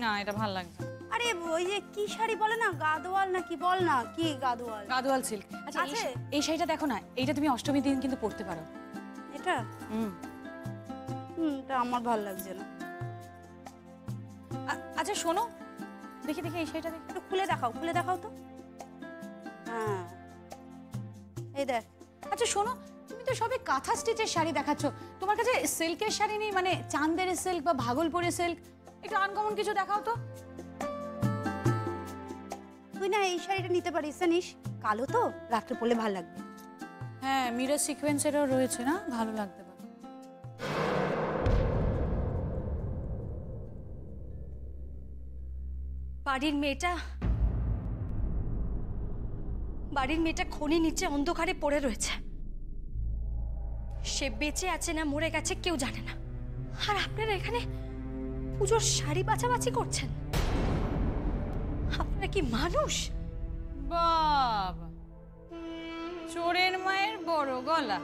না, এটা ভালো লাগছে। আরে ওই যে কি শাড়ি বলে না, গাদোয়াল না কি বল না, কি গাদোয়াল? গাদোয়াল সিল্ক। আচ্ছা এই শাড়িটা দেখো না, এইটা তুমি অষ্টমীর দিন কিন্তু পরতে পারো। এটা এটা আমার ভালো লাগছে না। আচ্ছা শোনো, দেখি দেখি এই শাড়িটা দেখি, একটু খুলে দেখাও তো। হ্যাঁ এই দেখ। আচ্ছা শোনো, তুমি তো সবে কাঁথা স্টিচের শাড়ি দেখাচ্ছ, তোমার কাছে সিল্কের শাড়ি নেই? মানে চান্দের সিল্ক বা ভাগলপুরের সিল্ক, একটু আনকমন কিছু দেখাও তো। তুই না এই শাড়িটা নিতে পারিস, জানিস কালো তো, রাত্রে পরলে ভালো লাগবে। হ্যাঁ, মিরর সিকোয়েন্সেরও রয়েছে না, ভালো লাগতে পারে। বাড়ির মেয়েটা খনি নিচে অন্ধকারে পড়ে রয়েছে। সে বেঁচে আছে না মরে গেছে কেউ জানে না। আর আপনারা এখানে পুজোর শাড়ি বাছাবাছি করছেন? আপনারা কি মানুষ? বাবা, চোরের মায়ের বড় গলা।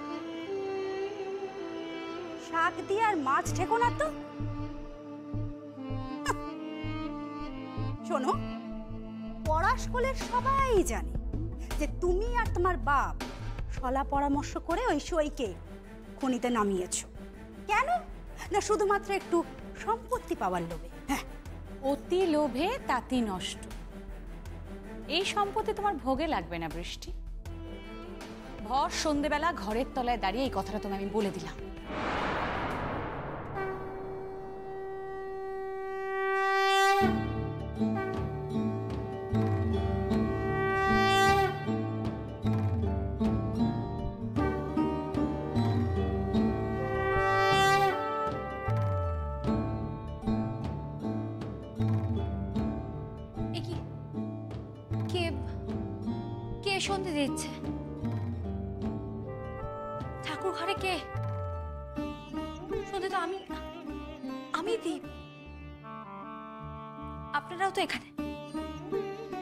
শাক দিয়ে আর মাছ ঠেকো না তো। শোনো, পড়াশোনার সবাই জানে যে তুমি আর তোমার বাপ সলা পরামর্শ করে ওই সইকে খনিতে নামিয়েছো। কেন না শুধুমাত্র একটু সম্পত্তি পাওয়ার লোভে। হ্যাঁ, অতি লোভে তাতি নষ্ট। এই সম্পত্তি তোমার ভোগে লাগবে না বৃষ্টি। ভর সন্ধেবেলা ঘরের তলায় দাঁড়িয়ে এই কথাটা তোমায় আমি বলে দিলাম। কে সন্ধে দিচ্ছে? ঠাকুর ঘরে কে সন্ধে? তো আমি দিই। আপনারাও তো এখানে,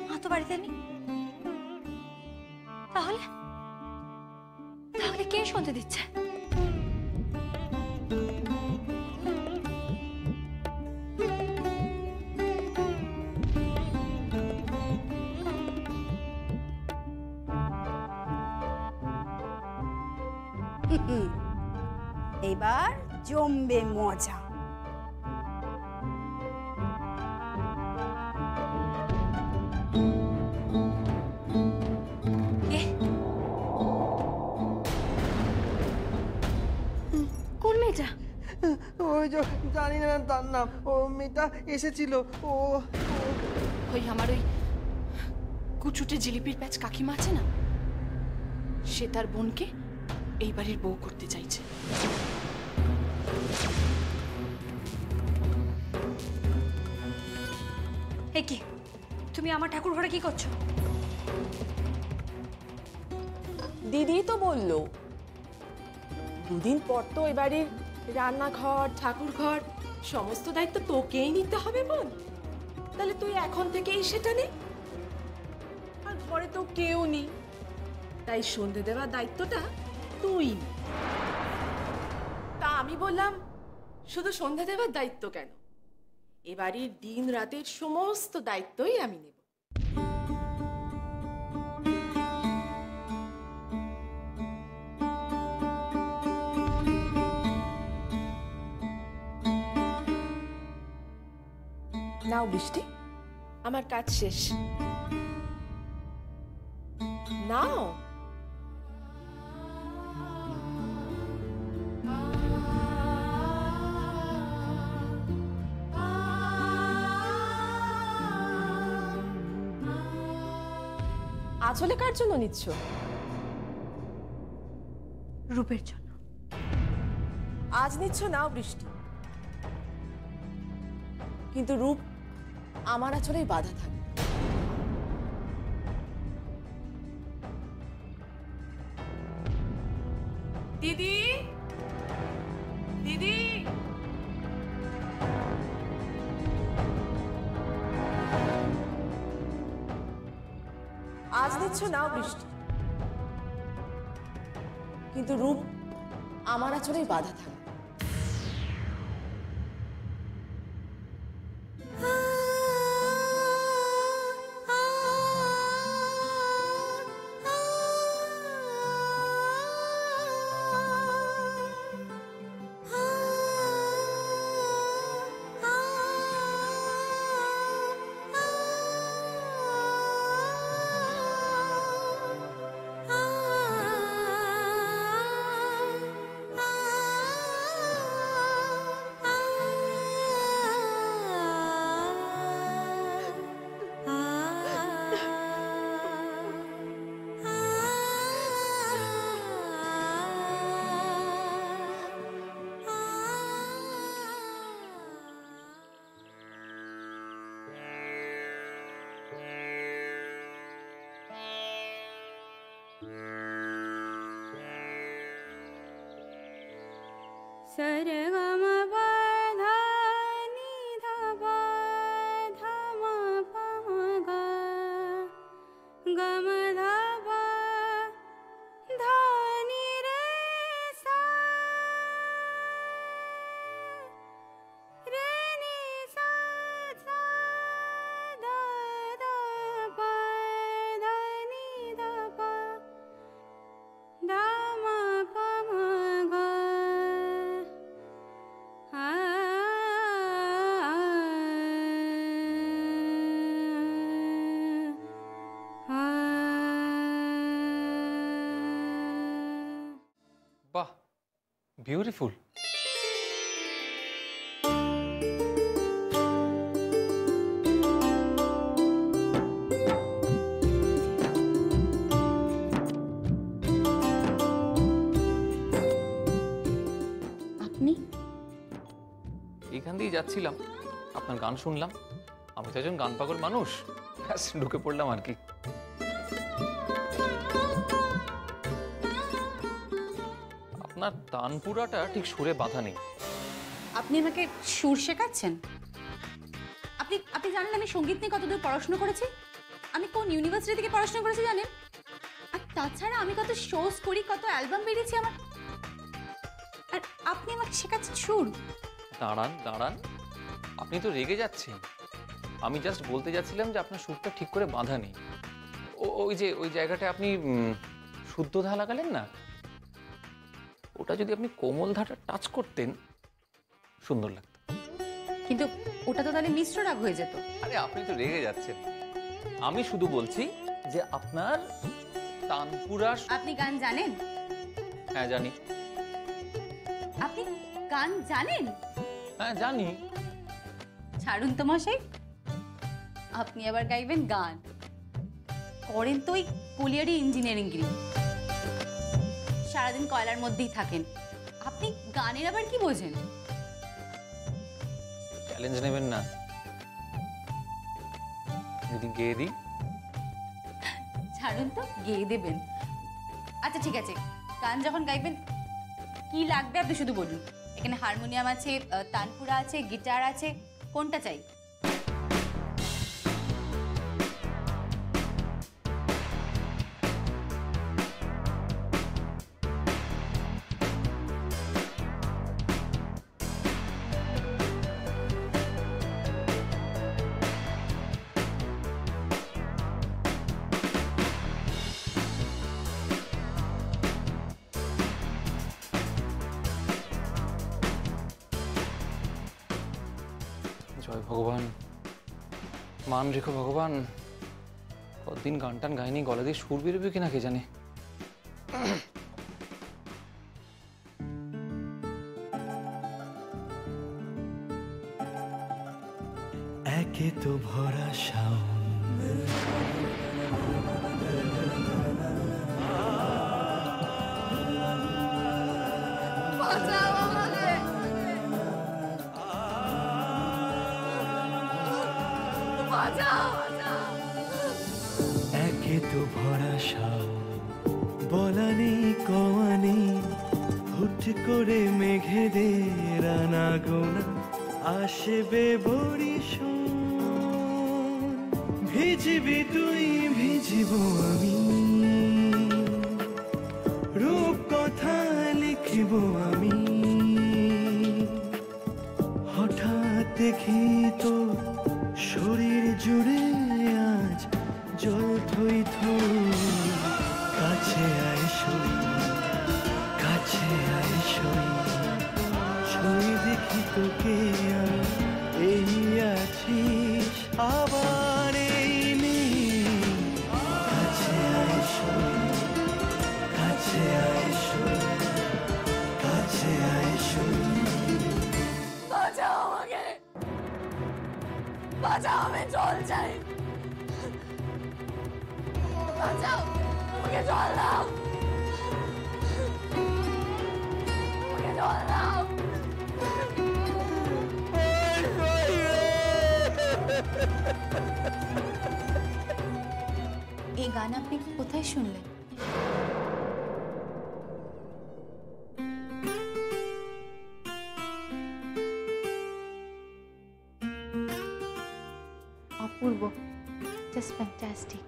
মা তো বাড়িতে নেই। তাহলে কে সন্ধে দিচ্ছে? এবার জমবে মজা। কোন মেয়েটা? ওই যে জানি না তার নাম, ও মেয়েটা এসেছিল। ওই আমার ওই কুচুটে জিলিপির প্যাচ কাকিমা আছে না, সে তার বোনকে এই বাড়ির বউ করতে চাইছে। এ কি, তুমি আমার ঠাকুর ঘরে কি করছো? দিদি তো বললো দুদিন পর তো ওই বাড়ির রান্নাঘর ঠাকুর ঘর সমস্ত দায়িত্ব তোকেই নিতে হবে বোন। তাহলে তুই এখন থেকেই সেটা নে। আর ঘরে তো কেউ নেই, তাই সন্ধে দেওয়ার দায়িত্বটা তুই। তা আমি বললাম শুধু সন্ধে দেওয়ার দায়িত্ব কেন, এ বাড়ির দিন রাতের সমস্ত দায়িত্বই আমি নেব। নাও বৃষ্টি, আমার কাজ শেষ। নাও। আঁচলে কার জন্য নিচ্ছ? রূপের জন্য। আজ নিচ্ছ নাও বৃষ্টি, কিন্তু রূপ আমার আঁচলেই বাধা থাকে। দিদি, দিদি, আজ নিচ্ছ নাও বৃষ্টি, কিন্তু রূপ আমার আঁচলেই বাধা থাকে। सरगम धा नि धा पा धा मा पा गा गम धा पा धा नि रे सा रे नि सा सा धा धा पा धा नि धा पा धा मा पा मा गा বাহ, বিউটিফুল। আপনি এইখান দিয়ে যাচ্ছিলাম, আপনার গান শুনলাম। আমি তো একজন গান পাগল মানুষ, ব্যাস ঢুকে পড়লাম আর কি। আপনার তানপুরাটা ঠিক সুরে বাঁধা নেই। আপনি আমাকে সুর শেখাচ্ছেন? আপনি আপনি জানেন আমি সঙ্গীত নিয়ে কতদূর পড়াশোনা করেছি? আমি কোন ইউনিভার্সিটি থেকে পড়াশোনা করেছি জানেন? আর তাছাড়া আমি কত শোজ করি, কত অ্যালবাম বেরিয়েছি আমার। আর আপনি আমাকে শেখাচ্ছেন সুর? দাঁড়ান দাঁড়ান, আপনি তো রেগে যাচ্ছেন। আমি জাস্ট বলতে যাচ্ছিলাম যে আপনার সুরটা ঠিক করে বাঁধা নেই। ওই যে ওই জায়গাটায় আপনি শুদ্ধ ধা লাগালেন না, ওটা যদি আপনি কোমল ধাটা টাচ করতেন সুন্দর লাগতো। কিন্তু ওটা তো তাহলে মিশ্র রাগ হয়ে যেত। আরে আপনি তো রেগে যাচ্ছেন। আমি শুধু বলছি যে আপনার তানপুরা। আপনি গান জানেন? হ্যাঁ জানি। আপনি গান জানেন? হ্যাঁ জানি। ছাড়ুন তো মশাই, আপনি আবার গাইবেন গান? করেন তো ওই কলিয়ারি ইঞ্জিনিয়ারিং গিরি, সারাদিন কয়লার মধ্যেই থাকেন। আপনি গানের আবার কি বোঝেন? চ্যালেঞ্জ নেবেন না, যদি গেয়ে দিই। ছাড়ুন তো, গেয়ে দেবেন। আচ্ছা ঠিক আছে, গান যখন গাইবেন কি লাগবে আপনি শুধু বলুন। এখানে হারমোনিয়াম আছে, তানপুরা আছে, গিটার আছে, কোনটা চাই? জয় ভগবান, মান রেখো ভগবান। কতদিন গান টান গাইনি, গলা দিয়ে সুর বেরোবে কিনা কে জানে। একে তো ভরা শাওন, একে তো ভরা শাওন, বলা নেই কওয়া নেই, হুট করে মেঘেদের আনাগোনা আসবে বরিশন। ভিজবি তুই ভিজব আমি, রূপ কথা লিখব আমি। হঠাৎ দেখি তো শরীর জুড়ে আজ জল থই থই। কাছে আয় সই, কাছে আয় সই, ছই দেখি তোকে আর এই আছিস আবার এই নেই। কাছে আয় সই, কাছে আয় সই, কাছে আয় সই। বাঁচাও আমাকে, বাঁচাও, আমি জল চাই। বাঁচাও, আমাকে জল দাও, আমাকে জল দাও। এই গান আপনি কোথায় শুনলেন? Is fantastic.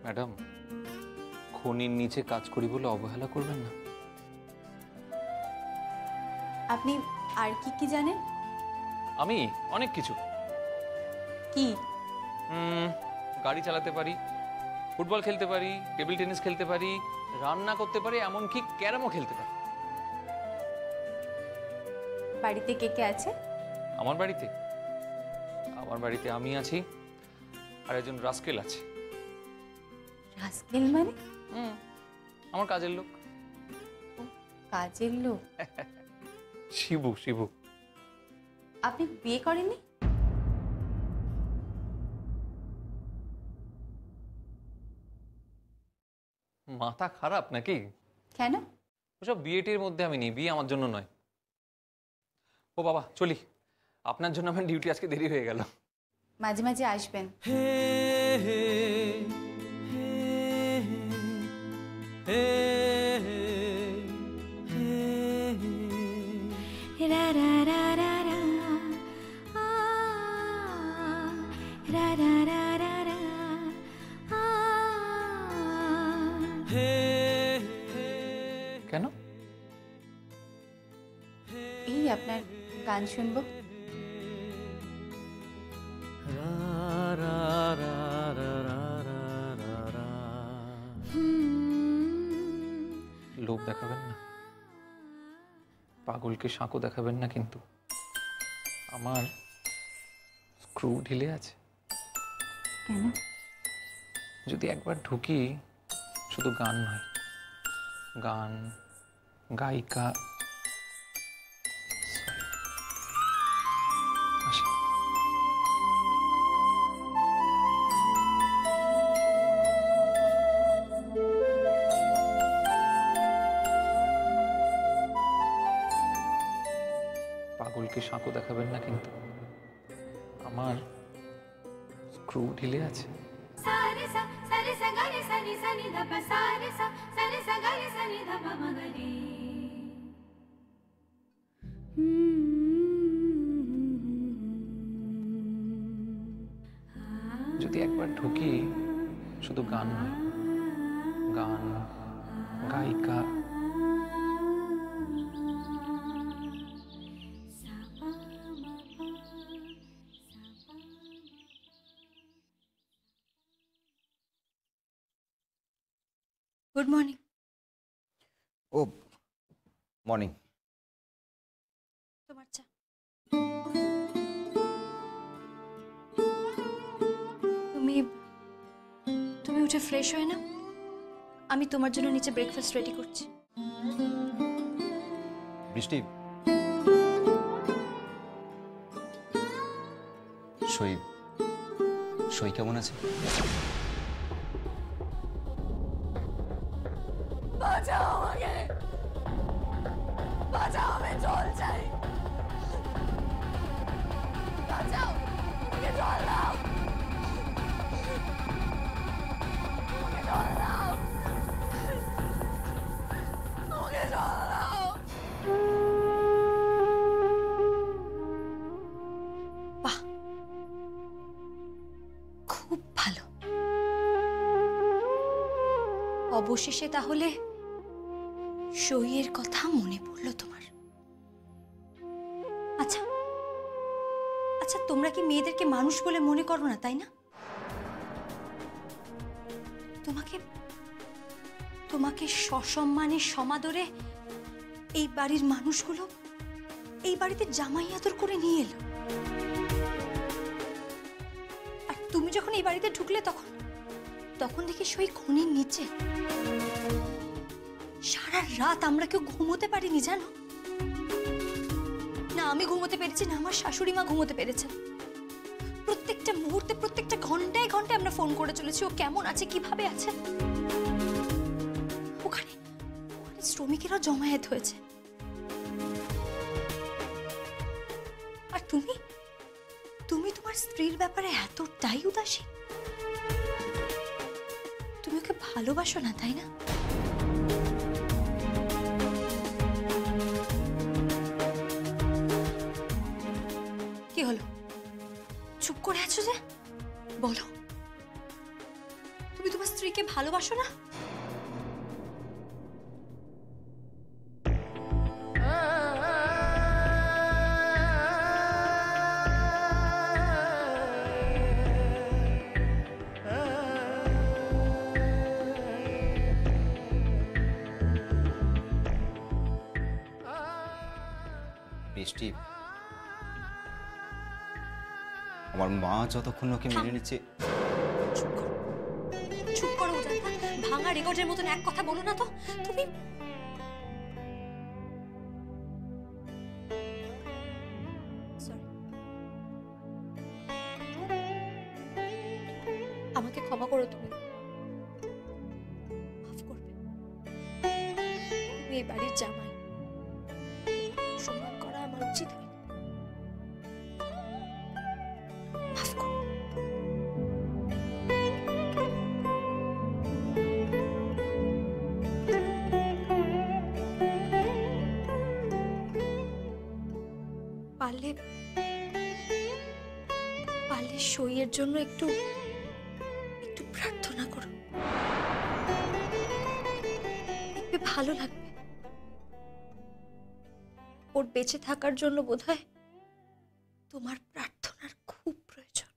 ম্যাডাম, খনির নিচে কাজ করি বলে অবহেলা করবেন না। আপনি আর কি কি জানেন? আমি অনেক কিছু। কি? গাড়ি চালাতে পারি, ফুটবল খেলতে পারি, টেবিল টেনিস খেলতে পারি, রান্না করতে পারি, এমনকি ক্যারামও খেলতে পারি। বাড়িতে কে কে আছে? আমার বাড়িতে আমি আছি আর একজন রাস্কেল আছে। রাস্কেল মানে? আমার কাজের লোক। কাজের লোক? শিবু। আপনি বিয়ে করেননি? মাথা খারাপ নাকি? কেন? ওসব বিয়েটির মধ্যে আমি নেই, বিয়ে আমার জন্য নয়। ও বাবা, চলি, আপনার জন্য আমার ডিউটি আজকে দেরি হয়ে গেল। মাঝে মাঝে আসবেন। কেন? এই আপনার গান শুনবো। লোভ দেখাবেন না, পাগলকে সাঁকো দেখাবেন না, কিন্তু আমার স্ক্রু ঢিলে আছে। কেন? যদি একবার ঢুকি, শুধু গান নয়, গান, গায়িকা। আসি। পাগলকে সাঁকো দেখাবেন না, কিন্তু আমার স্ক্রু ঢিলে আছে। যদি একবার ঢুকি, শুধু গান নয়, গান, গায়িকা। Good morning. ও মর্নিং। তোমার চা। তুমি উঠে ফ্রেশ হয়ে না, আমি তোমার জন্য নিচে ব্রেকফাস্ট রেডি করছি। বৃষ্টি, সই কেমন আছে? বাঁচাও আমাকে, বাঁচাও, আমি জল চাই, বাঁচাও, আমাকে জল দাও, আমাকে জল দাও, আমাকে জল দাও। বাহ, খুব ভালো। অবশেষে তাহলে সইয়ের কথা মনে পড়লো তোমার। আচ্ছা আচ্ছা, তোমরা কি মেয়েদেরকে মানুষ বলে মনে করো না, তাই না? তোমাকে সসম্মানে সমাদরে এই বাড়ির মানুষগুলো এই বাড়িতে জামাই আদর করে নিয়ে এলো, আর তুমি যখন এই বাড়িতে ঢুকলে তখন দেখি সই খনির নিচে। সারা রাত আমরা কেউ ঘুমোতে পারিনি, জানো না? আমি ঘুমোতে পেরেছি না, আমার শাশুড়ি মা ঘুমোতে পেরেছেন। প্রত্যেকটা মুহূর্তে, প্রত্যেকটা ঘন্টায় ঘন্টায় আমরা ফোন করে চলেছি, ও কেমন আছে, কিভাবে আছে। ওখানে শ্রমিকেরা জমায়েত হয়েছে, আর তুমি তোমার স্ত্রীর ব্যাপারে এতটাই উদাসীন। তুমি ওকে ভালোবাসো না, তাই না? ভালোবাসো না? বৃষ্টি, আমার মা যতক্ষণ ওকে মেনে নিচ্ছে। চুপ করো, চুপ করো অজান্তা। ভাঙা রেকর্ডের মতন এক কথা বলো না তো। তুমি আমাকে ক্ষমা করো, তুমি মাফ করবে। তুমি এই বাড়ির জামাই, সম্মান করা আমার উচিত হয়। মাফ করো। পারলে পারলে সইয়ের জন্য একটু একটু প্রার্থনা করো, দেখবে ভালো লাগবে। ওর বেঁচে থাকার জন্য বোধহয় তোমার প্রার্থনার খুব প্রয়োজন।